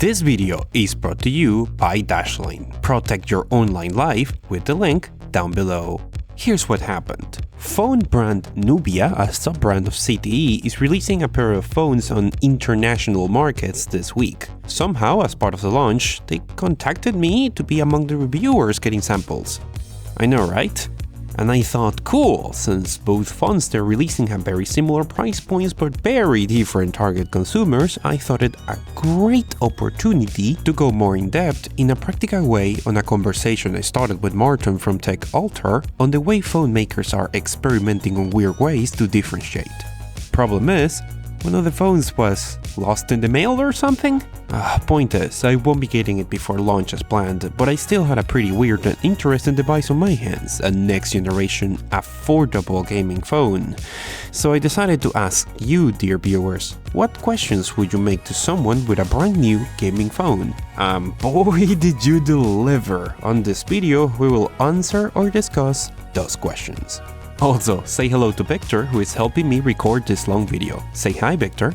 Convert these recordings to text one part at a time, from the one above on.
This video is brought to you by Dashlane. Protect your online life with the link down below. Here's what happened. Phone brand Nubia, a sub-brand of CTE, is releasing a pair of phones on international markets this week. Somehow, as part of the launch, they contacted me to be among the reviewers getting samples. I know, right? And I thought, cool, since both phones they're releasing have very similar price points but very different target consumers, I thought it a great opportunity to go more in depth in a practical way on a conversation I started with Martin from Tech Altar on the way phone makers are experimenting on weird ways to differentiate. Problem is, one of the phones was lost in the mail or something? Point is, I won't be getting it before launch as planned, but I still had a pretty weird and interesting device on my hands, a next generation affordable gaming phone. So I decided to ask you, dear viewers, what questions would you make to someone with a brand new gaming phone? Boy did you deliver! On this video, we will answer or discuss those questions. Also, say hello to Victor, who is helping me record this long video. Say hi, Victor.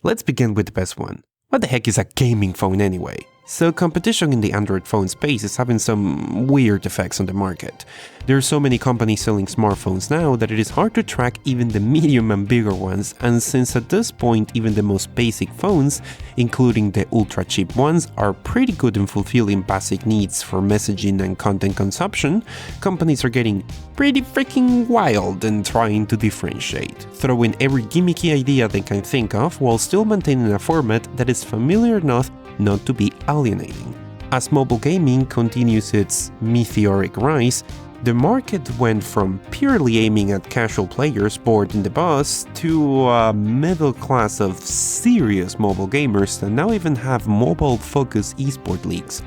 Let's begin with the best one. What the heck is a gaming phone anyway? So competition in the Android phone space is having some weird effects on the market. There are so many companies selling smartphones now that it is hard to track even the medium and bigger ones, and since at this point even the most basic phones, including the ultra cheap ones, are pretty good in fulfilling basic needs for messaging and content consumption, companies are getting pretty freaking wild and trying to differentiate, throwing every gimmicky idea they can think of while still maintaining a format that is familiar enough not to be alienating. As mobile gaming continues its meteoric rise, the market went from purely aiming at casual players bored in the bus to a middle class of serious mobile gamers that now even have mobile-focused esport leagues.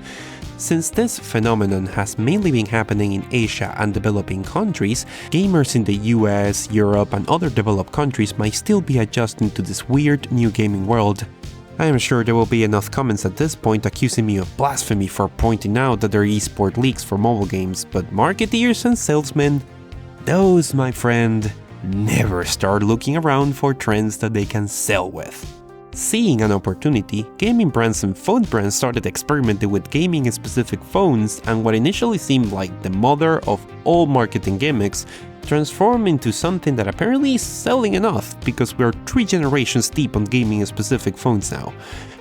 Since this phenomenon has mainly been happening in Asia and developing countries, gamers in the US, Europe and other developed countries might still be adjusting to this weird new gaming world. I am sure there will be enough comments at this point accusing me of blasphemy for pointing out that there are esport leagues for mobile games, but marketeers and salesmen, those, my friend, never start looking around for trends that they can sell with. Seeing an opportunity, gaming brands and phone brands started experimenting with gaming-specific phones, and what initially seemed like the mother of all marketing gimmicks transformed into something that apparently is selling enough because we're 3 generations deep on gaming-specific phones now.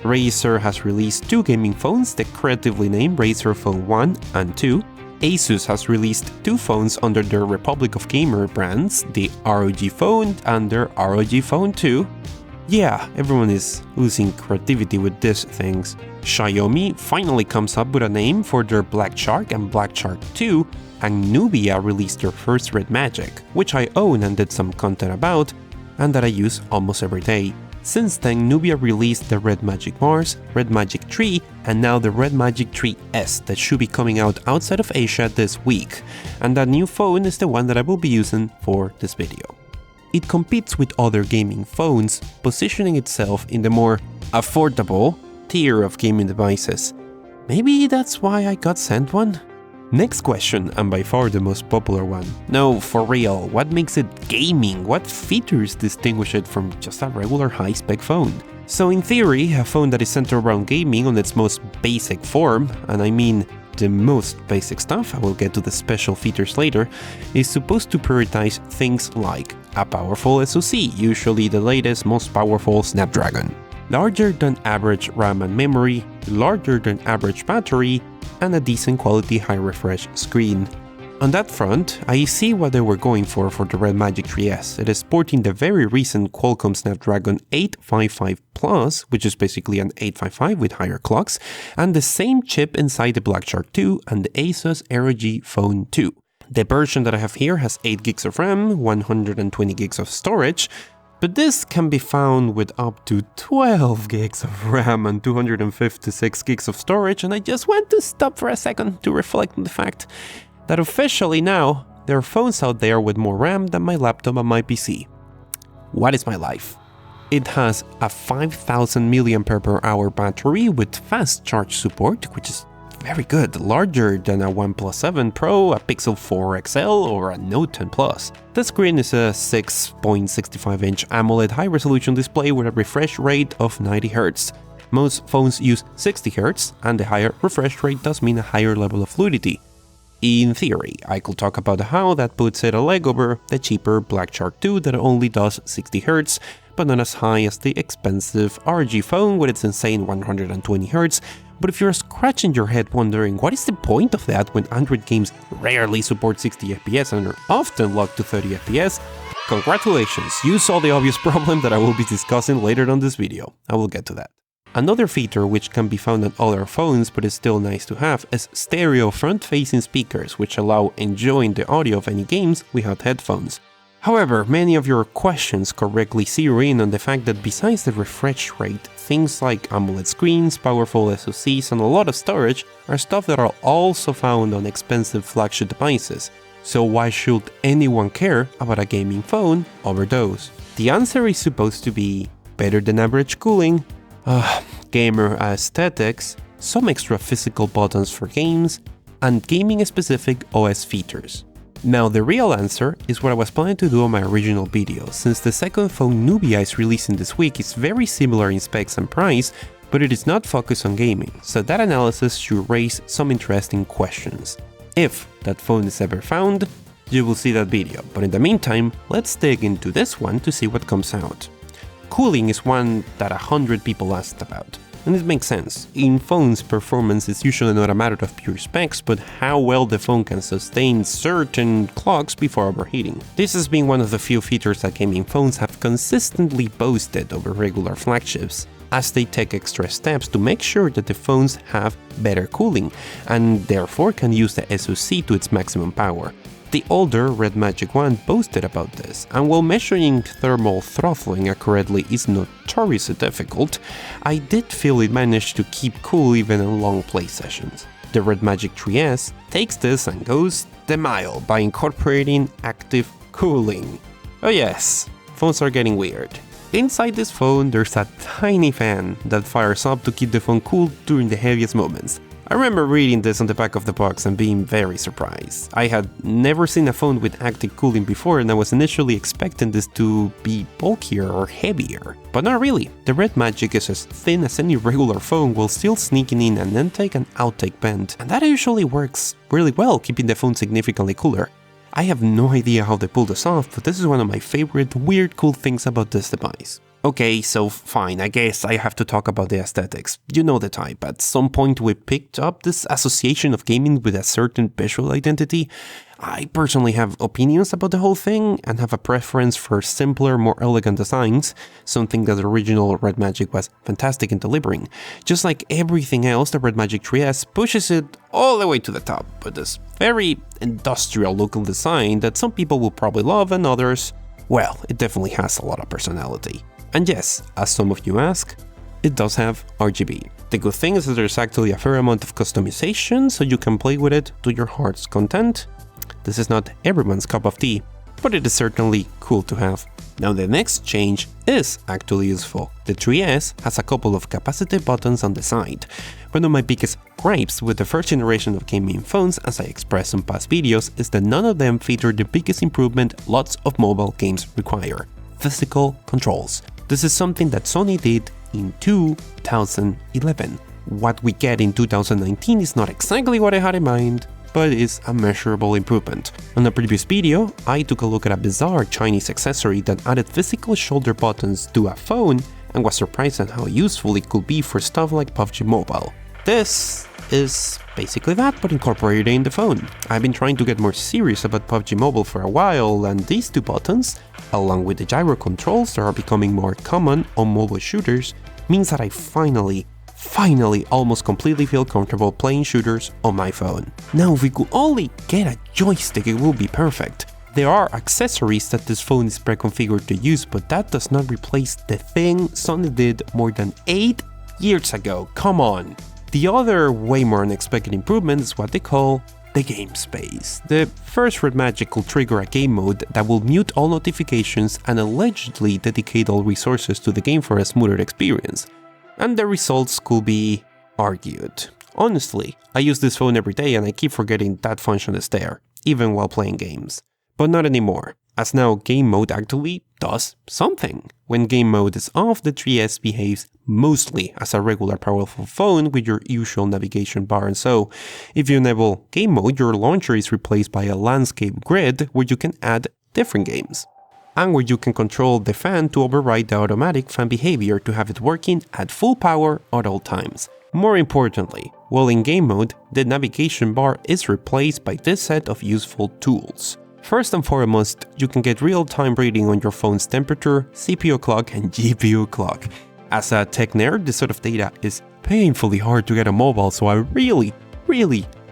Razer has released 2 gaming phones, the creatively named Razer Phone 1 and 2. Asus has released 2 phones under their Republic of Gamer brands, the ROG Phone and their ROG Phone 2. Yeah, everyone is losing creativity with these things. Xiaomi finally comes up with a name for their Black Shark and Black Shark 2, and Nubia released their first Red Magic, which I own and did some content about, and that I use almost every day. Since then, Nubia released the Red Magic Mars, Red Magic 3, and now the Red Magic 3S that should be coming out outside of Asia this week, and that new phone is the one that I will be using for this video. It competes with other gaming phones, positioning itself in the more affordable tier of gaming devices. Maybe that's why I got sent one? Next question, and by far the most popular one. No, for real, what makes it gaming? What features distinguish it from just a regular high-spec phone? So in theory, a phone that is centered around gaming on its most basic form, and I mean the most basic stuff, I will get to the special features later, is supposed to prioritize things like a powerful SoC, usually the latest, most powerful Snapdragon, larger than average RAM and memory, larger than average battery, and a decent quality high refresh screen. On that front, I see what they were going for the Red Magic 3S. It is sporting the very recent Qualcomm Snapdragon 855 Plus, which is basically an 855 with higher clocks, and the same chip inside the Black Shark 2 and the Asus ROG Phone 2. The version that I have here has 8 gigs of RAM, 120 gigs of storage, but this can be found with up to 12 gigs of RAM and 256 gigs of storage, and I just want to stop for a second to reflect on the fact that officially now, there are phones out there with more RAM than my laptop and my PC. What is my life? It has a 5000 mAh battery with fast charge support, which is very good, larger than a OnePlus 7 Pro, a Pixel 4 XL or a Note 10 Plus. The screen is a 6.65-inch AMOLED high-resolution display with a refresh rate of 90 Hz. Most phones use 60Hz, and the higher refresh rate does mean a higher level of fluidity. In theory, I could talk about how that puts it a leg over the cheaper Black Shark 2 that only does 60Hz, but not as high as the expensive RG phone with its insane 120Hz. But if you're scratching your head wondering what is the point of that when Android games rarely support 60fps and are often locked to 30fps, congratulations, you saw the obvious problem that I will be discussing later on this video. I will get to that. Another feature which can be found on other phones but is still nice to have is stereo front-facing speakers, which allow enjoying the audio of any games without headphones. However, many of your questions correctly zero in on the fact that besides the refresh rate, things like AMOLED screens, powerful SoCs, and a lot of storage are stuff that are also found on expensive flagship devices. So why should anyone care about a gaming phone over those? The answer is supposed to be better than average cooling, gamer aesthetics, some extra physical buttons for games, and gaming-specific OS features. Now the real answer is what I was planning to do on my original video, since the second phone Nubia is releasing this week is very similar in specs and price, but it is not focused on gaming, so that analysis should raise some interesting questions. If that phone is ever found, you will see that video, but in the meantime, let's dig into this one to see what comes out. Cooling is one that 100 people asked about. And it makes sense. In phones, performance is usually not a matter of pure specs, but how well the phone can sustain certain clocks before overheating. This has been one of the few features that gaming phones have consistently boasted over regular flagships, as they take extra steps to make sure that the phones have better cooling, and therefore can use the SoC to its maximum power. The older Red Magic one boasted about this, and while measuring thermal throttling accurately is notoriously difficult, I did feel it managed to keep cool even in long play sessions. The Red Magic 3S takes this and goes the mile by incorporating active cooling. Oh yes, phones are getting weird. Inside this phone there's a tiny fan that fires up to keep the phone cool during the heaviest moments. I remember reading this on the back of the box and being very surprised. I had never seen a phone with active cooling before, and I was initially expecting this to be bulkier or heavier. But not really. The Red Magic is as thin as any regular phone while still sneaking in an intake and outtake band, and that usually works really well, keeping the phone significantly cooler. I have no idea how they pulled this off, but this is one of my favorite weird cool things about this device. Okay, so fine, I guess I have to talk about the aesthetics. You know the type. At some point we picked up this association of gaming with a certain visual identity. I personally have opinions about the whole thing and have a preference for simpler, more elegant designs, something that the original Red Magic was fantastic in delivering. Just like everything else, the Red Magic 3S pushes it all the way to the top with this very industrial looking design that some people will probably love and others, well, it definitely has a lot of personality. And yes, as some of you ask, it does have RGB. The good thing is that there's actually a fair amount of customization, so you can play with it to your heart's content. This is not everyone's cup of tea, but it is certainly cool to have. Now the next change is actually useful. The 3S has a couple of capacitive buttons on the side. One of my biggest gripes with the first generation of gaming phones, as I expressed in past videos, is that none of them feature the biggest improvement lots of mobile games require: physical controls. This is something that Sony did in 2011. What we get in 2019 is not exactly what I had in mind, but is a measurable improvement. On a previous video, I took a look at a bizarre Chinese accessory that added physical shoulder buttons to a phone and was surprised at how useful it could be for stuff like PUBG Mobile. This is basically that, but incorporated in the phone. I've been trying to get more serious about PUBG Mobile for a while, and these two buttons, along with the gyro controls that are becoming more common on mobile shooters, means that I finally almost completely feel comfortable playing shooters on my phone. Now, if we could only get a joystick, it would be perfect. There are accessories that this phone is pre-configured to use, but that does not replace the thing Sony did more than 8 years ago. Come on! The other way more unexpected improvement is what they call the game space. The first Red Magic could trigger a game mode that will mute all notifications and allegedly dedicate all resources to the game for a smoother experience. And the results could be argued. Honestly, I use this phone every day and I keep forgetting that function is there, even while playing games. But not anymore, as now game mode actually does something. When game mode is off, the 3S behaves mostly as a regular powerful phone with your usual navigation bar, and so if you enable game mode, your launcher is replaced by a landscape grid where you can add different games, and where you can control the fan to override the automatic fan behavior to have it working at full power at all times. More importantly, while in game mode, the navigation bar is replaced by this set of useful tools. First and foremost, you can get real-time reading on your phone's temperature, CPU clock and GPU clock. As a tech nerd, this sort of data is painfully hard to get on mobile, so I really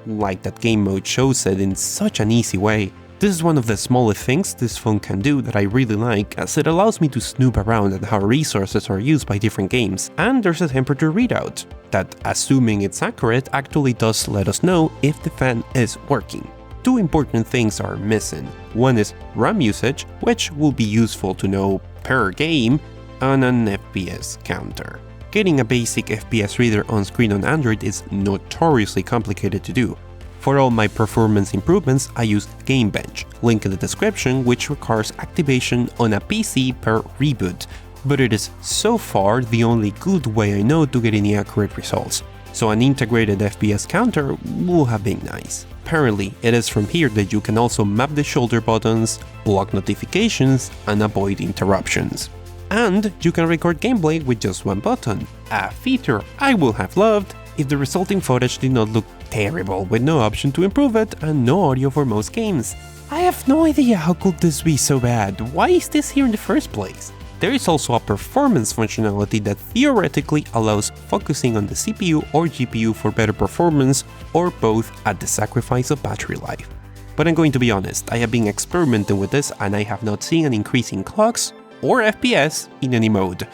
like that game mode shows it in such an easy way. This is one of the smallest things this phone can do that I really like, as it allows me to snoop around at how resources are used by different games, and there's a temperature readout that, assuming it's accurate, actually does let us know if the fan is working. Two important things are missing. One is RAM usage, which will be useful to know per game, and an FPS counter. Getting a basic FPS reader on screen on Android is notoriously complicated to do. For all my performance improvements, I use Gamebench, link in the description, which requires activation on a PC per reboot, but it is so far the only good way I know to get any accurate results, so an integrated FPS counter would have been nice. Apparently, it is from here that you can also map the shoulder buttons, block notifications, and avoid interruptions. And you can record gameplay with just one button, a feature I would have loved if the resulting footage did not look terrible with no option to improve it and no audio for most games. I have no idea how could this be so bad. Why is this here in the first place? There is also a performance functionality that theoretically allows focusing on the CPU or GPU for better performance, or both at the sacrifice of battery life. But I'm going to be honest, I have been experimenting with this and I have not seen an increase in clocks or FPS in any mode.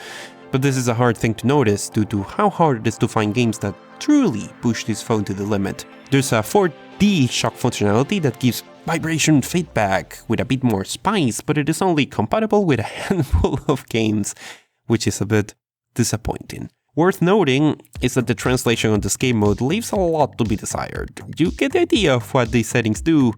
But this is a hard thing to notice due to how hard it is to find games that truly push this phone to the limit. There's a 4D shock functionality that gives vibration feedback with a bit more spice, but it is only compatible with a handful of games, which is a bit disappointing. Worth noting is that the translation on this game mode leaves a lot to be desired. You get the idea of what these settings do,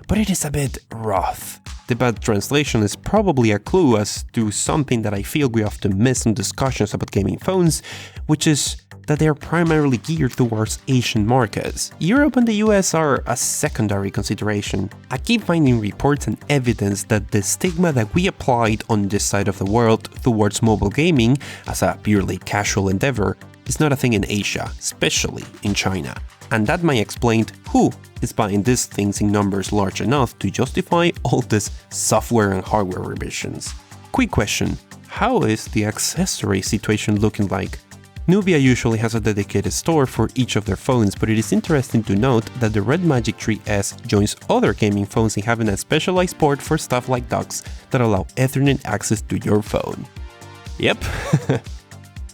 but it is a bit rough. The bad translation is probably a clue as to something that I feel we often miss in discussions about gaming phones, which is that they are primarily geared towards Asian markets. Europe and the US are a secondary consideration. I keep finding reports and evidence that the stigma that we applied on this side of the world towards mobile gaming as a purely casual endeavor is not a thing in Asia, especially in China. And that might explain who is buying these things in numbers large enough to justify all this software and hardware revisions. Quick question, how is the accessory situation looking like? Nubia usually has a dedicated store for each of their phones, but it is interesting to note that the Red Magic Tree S joins other gaming phones in having a specialized port for stuff like docks that allow Ethernet access to your phone. Yep.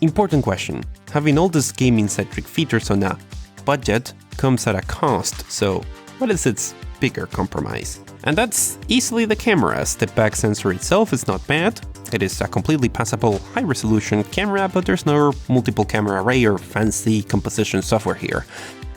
Important question, having all these gaming-centric features on a budget comes at a cost, so what is its bigger compromise? And that's easily the camera, as the back sensor itself is not bad. It is a completely passable high-resolution camera, but there's no multiple camera array or fancy composition software here.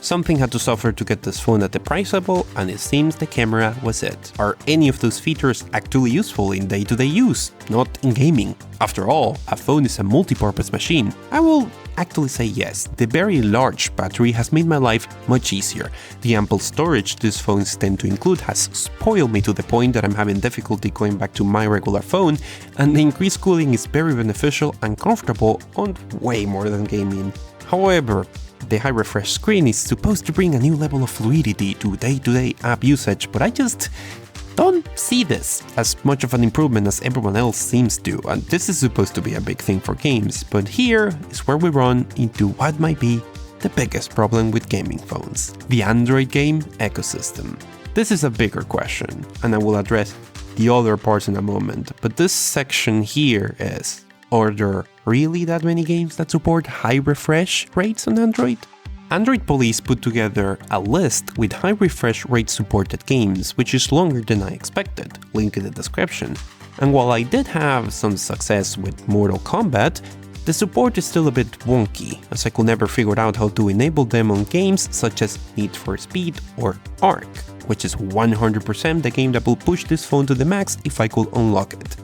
Something had to suffer to get this phone at the price level, and it seems the camera was it. Are any of those features actually useful in day-to-day use, not in gaming? After all, a phone is a multi-purpose machine. I will actually say yes. The very large battery has made my life much easier. The ample storage these phones tend to include has spoiled me to the point that I'm having difficulty going back to my regular phone, and the increased cooling is very beneficial and comfortable on way more than gaming. However, the high refresh screen is supposed to bring a new level of fluidity to day-to-day app usage, but I just don't see this as much of an improvement as everyone else seems to, and this is supposed to be a big thing for games, but here is where we run into what might be the biggest problem with gaming phones: the Android game ecosystem. This is a bigger question, and I will address the other parts in a moment, but this section here is: are there really that many games that support high refresh rates on Android? Android Police put together a list with high refresh rate supported games, which is longer than I expected, link in the description. And while I did have some success with Mortal Kombat, the support is still a bit wonky, as I could never figure out how to enable them on games such as Need for Speed or Ark, which is 100% the game that will push this phone to the max if I could unlock it.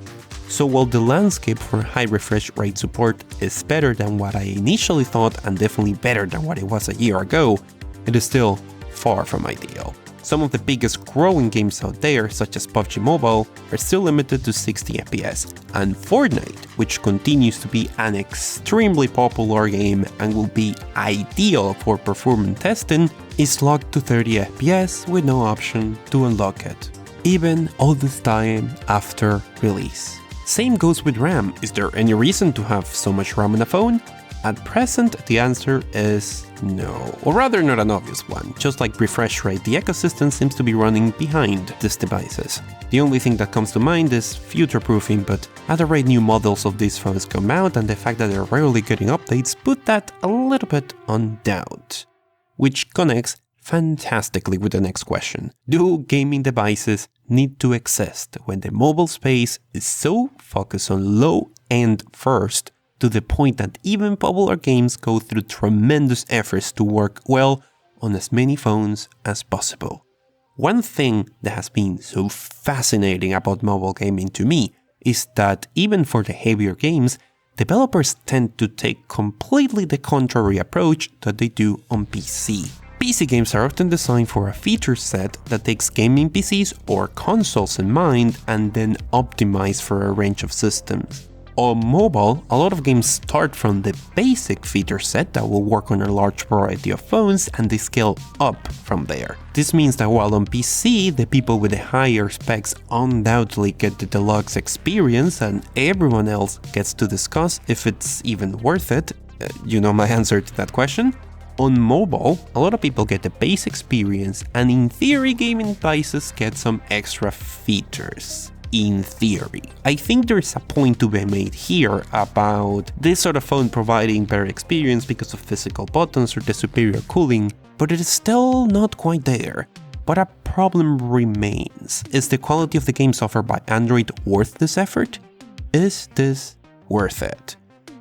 So while the landscape for high refresh rate support is better than what I initially thought and definitely better than what it was a year ago, it is still far from ideal. Some of the biggest growing games out there, such as PUBG Mobile, are still limited to 60 FPS, and Fortnite, which continues to be an extremely popular game and will be ideal for performance testing, is locked to 30 FPS with no option to unlock it, even all this time after release. Same goes with RAM. Is there any reason to have so much RAM on a phone? At present, the answer is no, or rather not an obvious one. Just like refresh rate, the ecosystem seems to be running behind these devices. The only thing that comes to mind is future-proofing, but at the rate new models of these phones come out and the fact that they're rarely getting updates put that a little bit on doubt. Which connects fantastically with the next question. Do gaming devices need to exist when the mobile space is so focused on low-end first, to the point that even popular games go through tremendous efforts to work well on as many phones as possible? One thing that has been so fascinating about mobile gaming to me is that even for the heavier games, developers tend to take completely the contrary approach that they do on PC. PC games are often designed for a feature set that takes gaming PCs or consoles in mind and then optimized for a range of systems. On mobile, a lot of games start from the basic feature set that will work on a large variety of phones and they scale up from there. This means that while on PC, the people with the higher specs undoubtedly get the deluxe experience and everyone else gets to discuss if it's even worth it, you know my answer to that question. On mobile, a lot of people get the base experience and in theory gaming devices get some extra features. In theory. I think there's a point to be made here about this sort of phone providing better experience because of physical buttons or the superior cooling, but it is still not quite there. But a problem remains. Is the quality of the games offered by Android worth this effort? Is this worth it?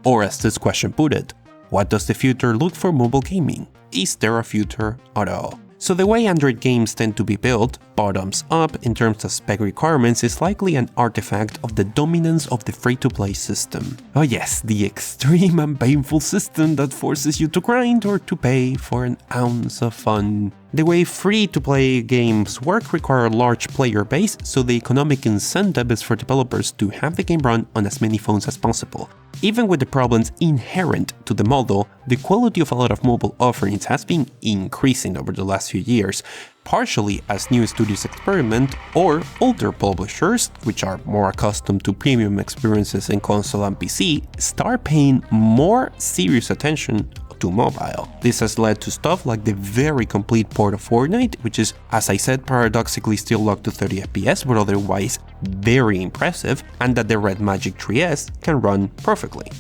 Or as this question put it, what does the future look for mobile gaming? Is there a future at all? So the way Android games tend to be built, bottoms up in terms of spec requirements, is likely an artifact of the dominance of the free-to-play system. Oh yes, the extreme and painful system that forces you to grind or to pay for an ounce of fun. The way free-to-play games work require a large player base, so the economic incentive is for developers to have the game run on as many phones as possible. Even with the problems inherent to the model, the quality of a lot of mobile offerings has been increasing over the last few years, partially as new studios experiment or older publishers, which are more accustomed to premium experiences in console and PC, start paying more serious attention to mobile. This has led to stuff like the very complete port of Fortnite, which is, as I said, paradoxically still locked to 30 FPS, but otherwise very impressive, and that the Red Magic 3S can run perfectly.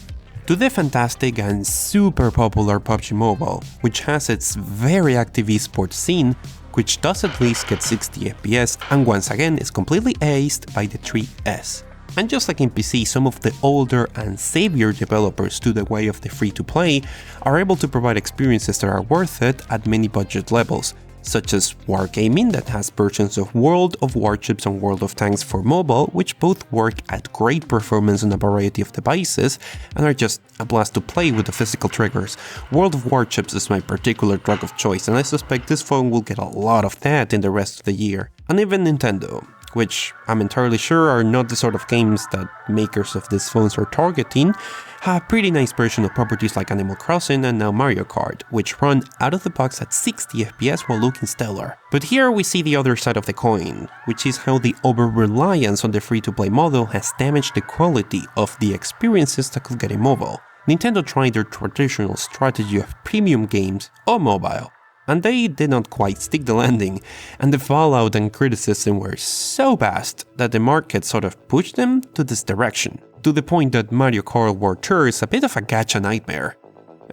To the fantastic and super popular PUBG Mobile, which has its very active esports scene, which does at least get 60 FPS and once again is completely aced by the 3S. And just like in PC, some of the older and savior developers to the way of the free-to-play are able to provide experiences that are worth it at many budget levels, such as Wargaming that has versions of World of Warships and World of Tanks for mobile, which both work at great performance on a variety of devices and are just a blast to play with the physical triggers. World of Warships is my particular drug of choice, and I suspect this phone will get a lot of that in the rest of the year. And even Nintendo, which I'm entirely sure are not the sort of games that makers of these phones are targeting, have pretty nice version of properties like Animal Crossing and now Mario Kart, which run out of the box at 60 FPS while looking stellar. But here we see the other side of the coin, which is how the over-reliance on the free-to-play model has damaged the quality of the experiences that could get in mobile. Nintendo tried their traditional strategy of premium games on mobile, and they did not quite stick the landing, and the fallout and criticism were so vast that the market sort of pushed them to this direction, to the point that Mario Kart World Tour is a bit of a gacha nightmare.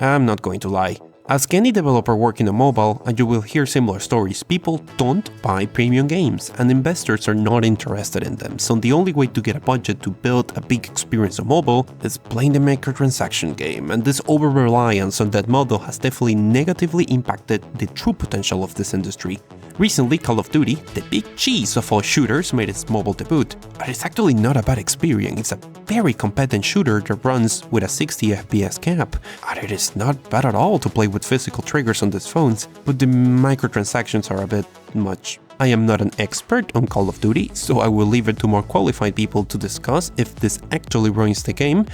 I'm not going to lie. Ask any developer working on mobile and you will hear similar stories. People don't buy premium games and investors are not interested in them, so the only way to get a budget to build a big experience on mobile is playing the microtransaction game, and this over-reliance on that model has definitely negatively impacted the true potential of this industry. Recently, Call of Duty, the big cheese of all shooters, made its mobile debut, but it's actually not a bad experience. It's a very competent shooter that runs with a 60 FPS cap, and it is not bad at all to play with physical triggers on these phones, but the microtransactions are a bit much. I am not an expert on Call of Duty, so I will leave it to more qualified people to discuss if this actually ruins the game,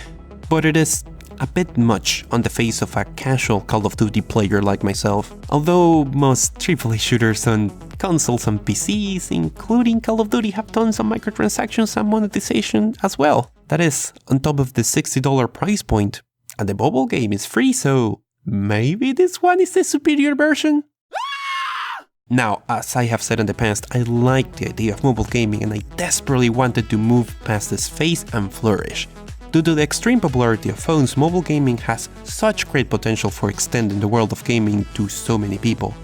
but it is a bit much on the face of a casual Call of Duty player like myself. Although most AAA shooters on consoles and PCs, including Call of Duty, have tons of microtransactions and monetization as well. That is, on top of the $60 price point. And the mobile game is free, so maybe this one is the superior version? Now, as I have said in the past, I like the idea of mobile gaming and I desperately wanted to move past this phase and flourish. Due to the extreme popularity of phones, mobile gaming has such great potential for extending the world of gaming to so many people.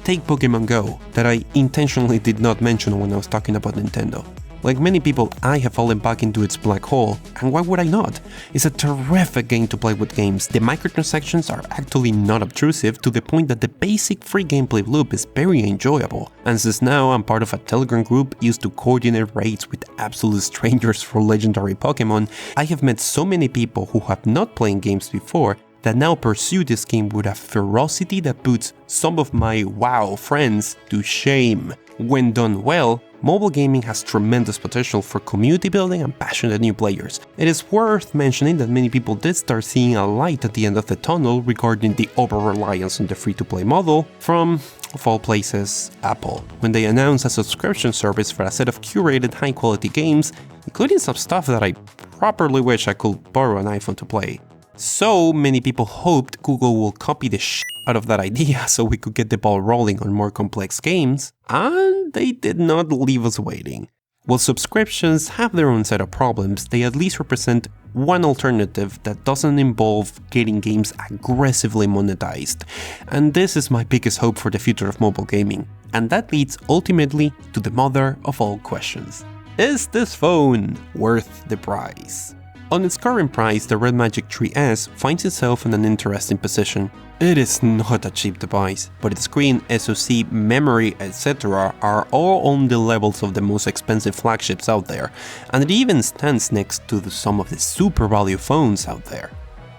Take Pokemon Go, that I intentionally did not mention when I was talking about Nintendo. Like many people, I have fallen back into its black hole, and why would I not? It's a terrific game to play with games. The microtransactions are actually not obtrusive to the point that the basic free gameplay loop is very enjoyable. And since now I'm part of a Telegram group used to coordinate raids with absolute strangers for legendary Pokemon, I have met so many people who have not played games before that now pursue this game with a ferocity that puts some of my WoW friends to shame. When done well, mobile gaming has tremendous potential for community building and passionate new players. It is worth mentioning that many people did start seeing a light at the end of the tunnel regarding the over-reliance on the free-to-play model from, of all places, Apple, when they announced a subscription service for a set of curated high-quality games, including some stuff that I properly wish I could borrow an iPhone to play. So many people hoped Google will copy the shit out of that idea so we could get the ball rolling on more complex games, and they did not leave us waiting. While subscriptions have their own set of problems, they at least represent one alternative that doesn't involve getting games aggressively monetized. And this is my biggest hope for the future of mobile gaming. And that leads ultimately to the mother of all questions. Is this phone worth the price? On its current price, the Red Magic 3S finds itself in an interesting position. It is not a cheap device, but its screen, SoC, memory, etc. are all on the levels of the most expensive flagships out there, and it even stands next to some of the super value phones out there.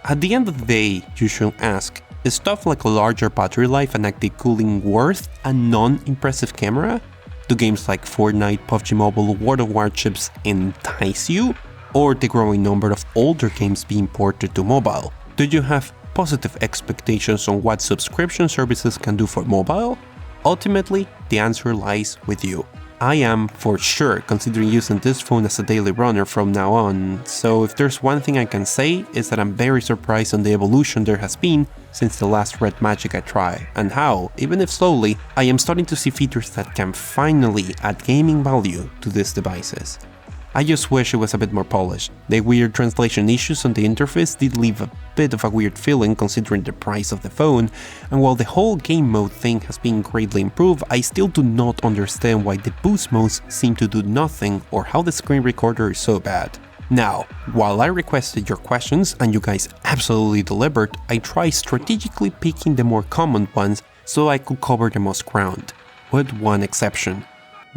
At the end of the day, you should ask, is stuff like a larger battery life and active cooling worth a non-impressive camera? Do games like Fortnite, PUBG Mobile, World of Warships entice you? Or the growing number of older games being ported to mobile? Do you have positive expectations on what subscription services can do for mobile? Ultimately, the answer lies with you. I am, for sure, considering using this phone as a daily runner from now on, so if there's one thing I can say is that I'm very surprised on the evolution there has been since the last Red Magic I tried, and how, even if slowly, I am starting to see features that can finally add gaming value to these devices. I just wish it was a bit more polished. The weird translation issues on the interface did leave a bit of a weird feeling considering the price of the phone, and while the whole game mode thing has been greatly improved, I still do not understand why the boost modes seem to do nothing or how the screen recorder is so bad. Now, while I requested your questions and you guys absolutely delivered, I tried strategically picking the more common ones so I could cover the most ground, with one exception.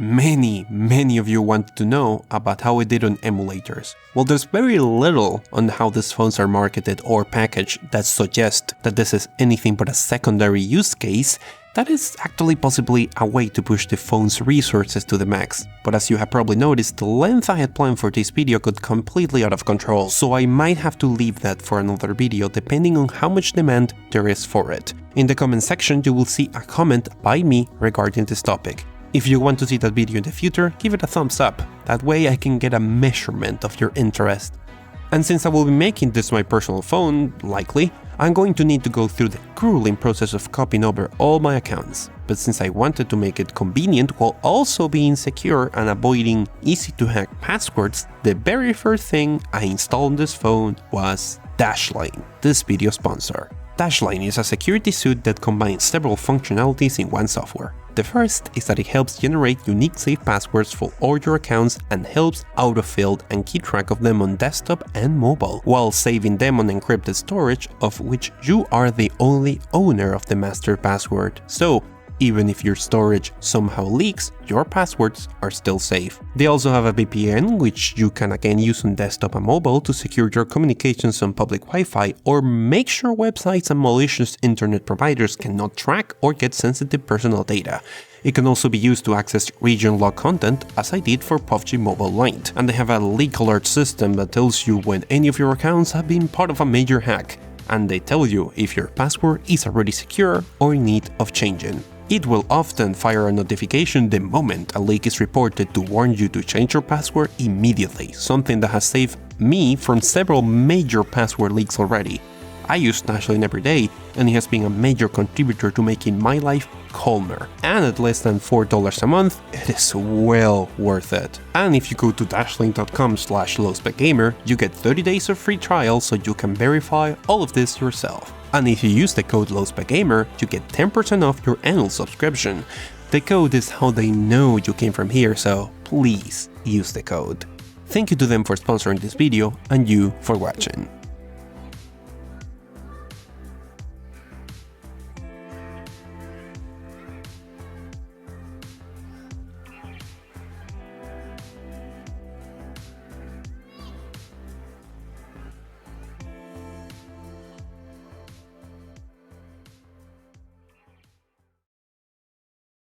Many of you wanted to know about how it did on emulators. Well, there's very little on how these phones are marketed or packaged that suggests that this is anything but a secondary use case that is actually possibly a way to push the phone's resources to the max. But as you have probably noticed, the length I had planned for this video got completely out of control, so I might have to leave that for another video depending on how much demand there is for it. In the comment section you will see a comment by me regarding this topic. If you want to see that video in the future, give it a thumbs up, that way I can get a measurement of your interest. And since I will be making this my personal phone, likely, I'm going to need to go through the grueling process of copying over all my accounts. But since I wanted to make it convenient while also being secure and avoiding easy to hack passwords, the very first thing I installed on this phone was Dashlane, this video sponsor. Dashlane is a security suite that combines several functionalities in one software. The first is that it helps generate unique safe passwords for all your accounts and helps autofill and keep track of them on desktop and mobile, while saving them on encrypted storage of which you are the only owner of the master password. So, Even if your storage somehow leaks, your passwords are still safe. They also have a VPN, which you can again use on desktop and mobile to secure your communications on public Wi-Fi or make sure websites and malicious internet providers cannot track or get sensitive personal data. It can also be used to access region log content, as I did for PUBG Mobile Lite. And they have a leak alert system that tells you when any of your accounts have been part of a major hack, and they tell you if your password is already secure or in need of changing. It will often fire a notification the moment a leak is reported to warn you to change your password immediately, something that has saved me from several major password leaks already. I use Dashlane every day, and it has been a major contributor to making my life calmer. And at less than $4 a month, it is well worth it. And if you go to dashlane.com/Lowspecgamer, you get 30 days of free trial so you can verify all of this yourself. And if you use the code Lowspecgamer, you get 10% off your annual subscription. The code is how they know you came from here, so please use the code. Thank you to them for sponsoring this video, and you for watching.